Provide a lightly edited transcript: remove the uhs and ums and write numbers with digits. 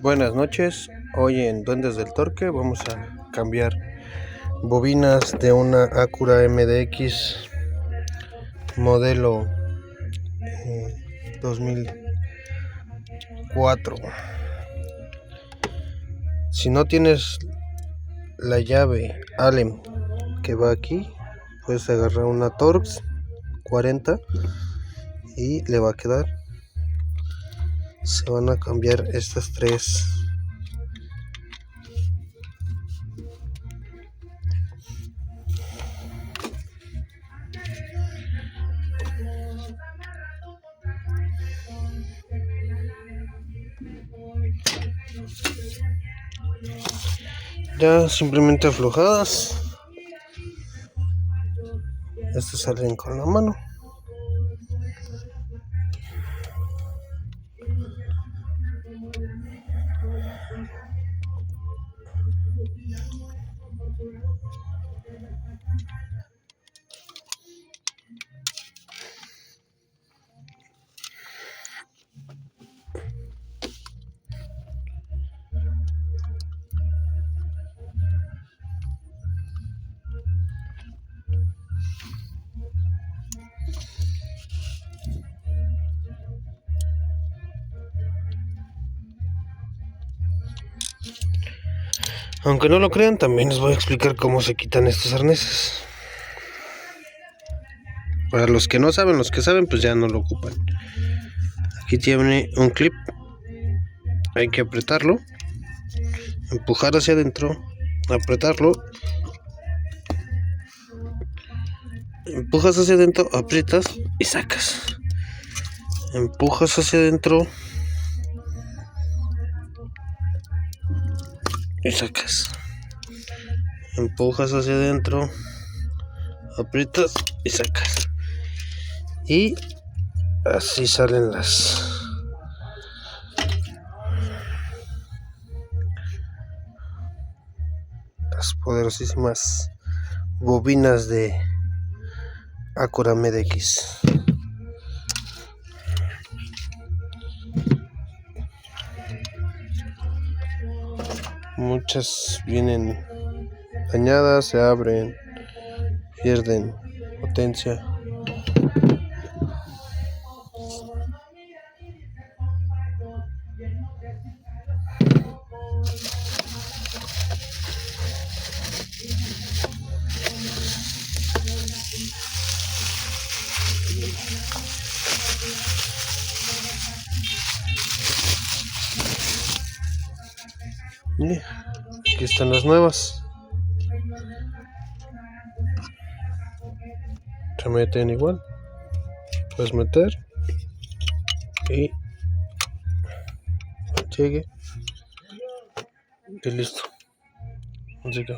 Buenas noches, hoy en Duendes del Torque vamos a cambiar bobinas de una Acura MDX modelo 2004. Si no tienes la llave Allen que va aquí, puedes agarrar una Torx 40 y le va a quedar. Se van a cambiar estas tres. Ya simplemente aflojadas, estas salen con la mano. Aunque no lo crean, también les voy a explicar cómo se quitan estos arneses. Para los que no saben, los que saben pues ya no lo ocupan. Aquí tiene un clip, hay que apretarlo, empujar hacia adentro, apretarlo, empujas hacia adentro, aprietas y sacas, empujas hacia adentro y sacas, empujas hacia adentro, aprietas y sacas, y así salen las poderosísimas bobinas de Acura MDX. Muchas vienen dañadas, se abren, pierden potencia. Y aquí están las nuevas. Se meten igual. Puedes meter y llegue y listo. Así que